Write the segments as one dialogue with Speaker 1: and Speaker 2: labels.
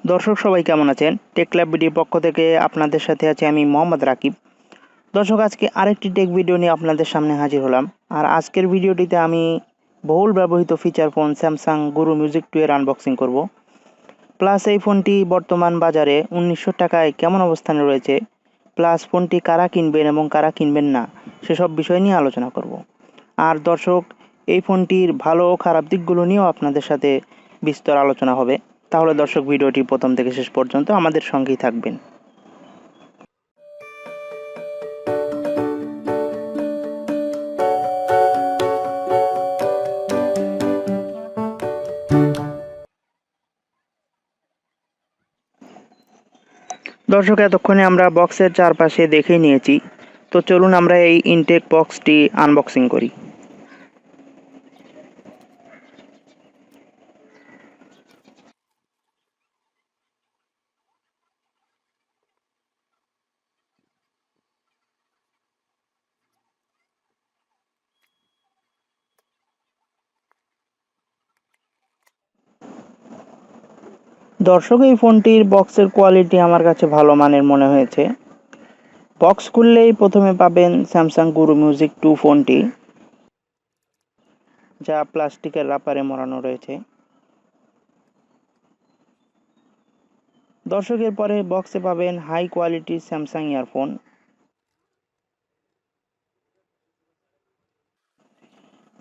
Speaker 1: দর্শক সবাই কেমন আছেন? টেক ক্লাব ভিডিওর পক্ষ থেকে আপনাদের সাথে আছি আমি মোহাম্মদ রাকিব। দর্শক আজকে আরেকটি টেক ভিডিও নিয়ে আপনাদের সামনে হাজির হলাম। আর আজকের ভিডিওটিতে আমি বহুল ব্যবহৃত ফিচার ফোন স্যামসাং গুরু মিউজিক 2 এর আনবক্সিং করব। প্লাস এই ফোনটি বর্তমান বাজারে 1900 টাকায় কেমন অবস্থানে রয়েছে, প্লাস ফোনটি কারা কিনবেন এবং কারা কিনবেন না সেসব বিষয় নিয়ে আলোচনা করব। আর দর্শক এই ফোনটির ভালো ও খারাপ দিকগুলো নিয়েও আপনাদের সাথে বিস্তর আলোচনা হবে। তাহলে দর্শক ভিডিওটি প্রথম থেকে শেষ পর্যন্ত আমাদের সঙ্গেই থাকবেন। দর্শক এতক্ষণে আমরা বক্সের চারপাশে দেখেই নিয়েছি, তো চলুন আমরা এই ইনটেক বক্সটি আনবক্সিং করি। দর্শক এই ফোনটির বক্সের কোয়ালিটি আমার কাছে ভালো মানের মনে হয়েছে। বক্স খুললেই প্রথমে পাবেন স্যামসাং গুরু মিউজিক 2 ফোনটি, যা প্লাস্টিকের রাপারে মোড়ানো রয়েছে। দর্শকের পরে বক্সে পাবেন হাই কোয়ালিটি স্যামসাং ইয়ারফোন।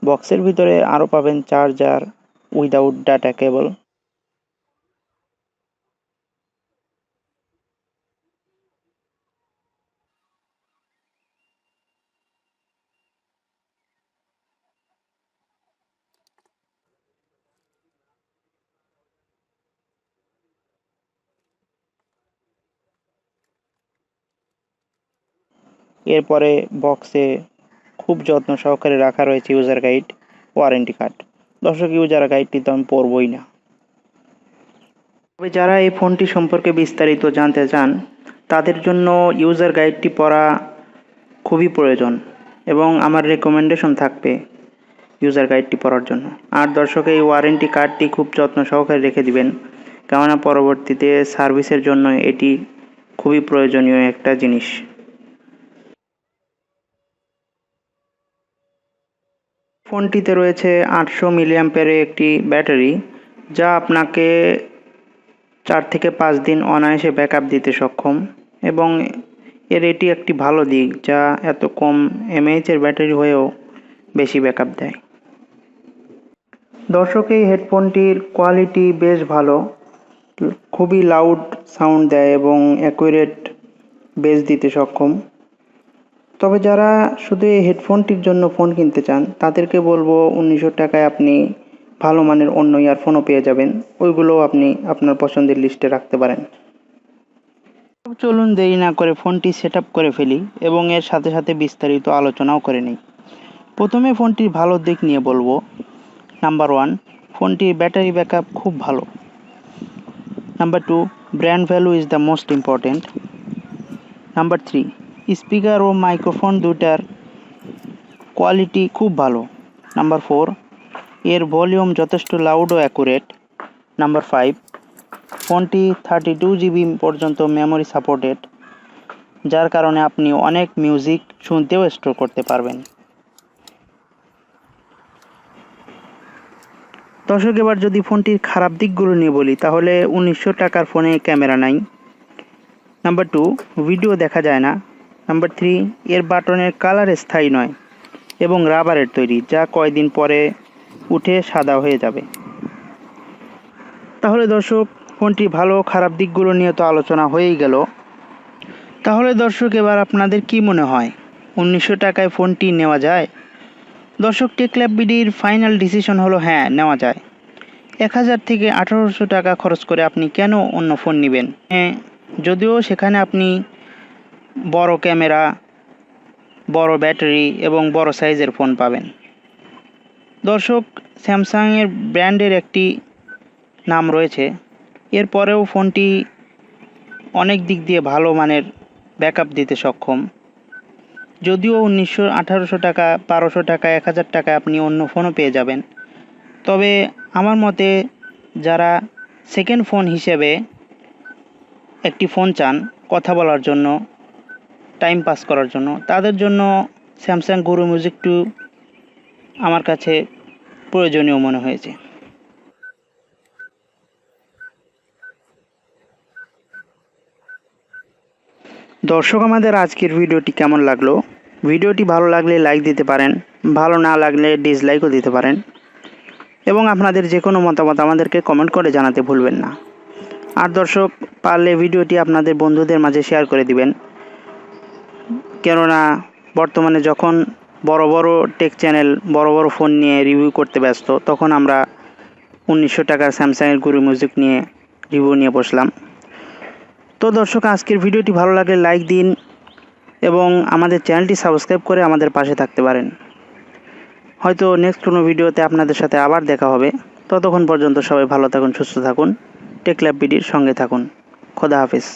Speaker 1: বক্সের ভিতরে আরও পাবেন চার্জার উইদাউট ডাটা কেবল। এরপরে বক্সে খুব যত্ন সহকারে রাখা রয়েছে ইউজার গাইড, ওয়ারেন্টি কার্ড। দর্শক ইউজার গাইডটি তো আমি পড়বই না, তবে যারা এই ফোনটি সম্পর্কে বিস্তারিত জানতে চান তাদের জন্য ইউজার গাইডটি পড়া খুবই প্রয়োজন এবং আমার রেকমেন্ডেশন থাকবে ইউজার গাইডটি পড়ার জন্য। আর দর্শক এই ওয়ারেন্টি কার্ডটি খুব যত্ন সহকারে রেখে দিবেন, কেননা পরবর্তীতে সার্ভিসের জন্য এটি খুবই প্রয়োজনীয় একটা জিনিস। ফোনটিতে রয়েছে 800 মিলিঅ্যাম্পিয়ারের একটি ব্যাটারি, যা আপনাকে 4 থেকে 5 দিন অনায়াসে ব্যাকআপ দিতে সক্ষম এবং এটি একটি ভালো দিক, যা এত কম এমএএইচের ব্যাটারি হয়েও বেশি ব্যাকআপ দেয়। দর্শক এই হেডফোনটির কোয়ালিটি বেশ ভালো, খুবই লাউড সাউন্ড দেয় এবং অ্যাকুরেট বেস দিতে সক্ষম। তবে যারা শুধু এই হেডফোনটির জন্য ফোন কিনতে চান তাদেরকে বলবো 1900 টাকায় আপনি ভালো মানের অন্য ইয়ারফোনও পেয়ে যাবেন, ওইগুলোও আপনি আপনার পছন্দের লিস্টে রাখতে পারেন। চলুন দেরি না করে ফোনটি সেট আপ করে ফেলি এবং এর সাথে সাথে বিস্তারিত আলোচনাও করে নিই। প্রথমে ফোনটির ভালো দিক নিয়ে বলবো। নাম্বার 1, ফোনটির ব্যাটারি ব্যাকআপ খুব ভালো। Number 2, brand value is the most important. Number 3, speaker ও মাইক্রোফোন দুটার কোয়ালিটি খুব ভালো। নাম্বার 4, এর ভলিউম যথেষ্ট লাউড ও অ্যাকুরেট। নাম্বার 5, ফোনটি 32 জিবি পর্যন্ত মেমোরি সাপোর্টেড, যার কারণে আপনি অনেক মিউজিক শুনতেও স্টোর করতে পারবেন। দর্শক এবার যদি ফোনটির খারাপ দিকগুলো নিয়ে বলি তাহলে 1900 টাকার ফোনে ক্যামেরা নাই। নাম্বার 2, ভিডিও দেখা যায় না। নাম্বার 3, এর বাটনের কালার স্থায়ী নয় এবং রাবারের তৈরি, যা কয়দিন পরে উঠে সাদা হয়ে যাবে। তাহলে দর্শক ফোনটির ভালো খারাপ দিকগুলো নিয়ে তো আলোচনা হয়েই গেল। তাহলে দর্শক এবার আপনাদের কি মনে হয় 1900 টাকায় ফোনটি নেওয়া যায়? দর্শক টেক ল্যাব বিডির ফাইনাল ডিসিশন হলো হ্যাঁ, নেওয়া যায়। 1000 থেকে 1800 টাকা খরচ করে আপনি কেন অন্য ফোন নেবেন? হ্যাঁ, যদিও সেখানে আপনি বড় ক্যামেরা, বড় ব্যাটারি এবং বড় সাইজের ফোন পাবেন। দর্শক স্যামসাংয়ের ব্র্যান্ডের একটি নাম রয়েছে, এরপরেও ফোনটি অনেক দিক দিয়ে ভালো মানের ব্যাকআপ দিতে সক্ষম। যদিও 1800 টাকা, 1200 টাকা, 1000 টাকা আপনি অন্য ফোনও পেয়ে যাবেন, তবে আমার মতে যারা সেকেন্ড ফোন হিসেবে একটি ফোন চান কথা বলার জন্য, টাইম পাস করার জন্য, তাদের জন্য স্যামসাং গুরু মিউজিক 2 আমার কাছে প্রয়োজনীয় মনে হয়েছে। দর্শক, আমাদের আজকের ভিডিওটি কেমন লাগলো? ভিডিওটি ভালো লাগলে লাইক দিতে পারেন, ভালো না লাগলে ডিসলাইকও দিতে পারেন, এবং আপনাদের যে কোনো মতামত আমাদেরকে কমেন্ট করে জানাতে ভুলবেন না। আর দর্শক, পারলে ভিডিওটি আপনাদের বন্ধুদের মাঝে শেয়ার করে দিবেন, কেননা বর্তমানে যখন বড় বড় টেক চ্যানেল বড় বড় ফোন নিয়ে রিভিউ করতে ব্যস্ত, তখন আমরা 1900 টাকার স্যামসাংয়ের গুরু মিউজিক নিয়ে রিভিউ নিয়ে বসলাম। তো দর্শক, আজকের ভিডিওটি ভালো লাগলে লাইক দিন এবং আমাদের চ্যানেলটি সাবস্ক্রাইব করে আমাদের পাশে থাকতে পারেন। হয়তো নেক্সট কোনো ভিডিওতে আপনাদের সাথে আবার দেখা হবে। ততক্ষণ পর্যন্ত সবাই ভালো থাকুন, সুস্থ থাকুন, টেক ল্যাব বিডির সঙ্গে থাকুন। খোদা হাফেজ।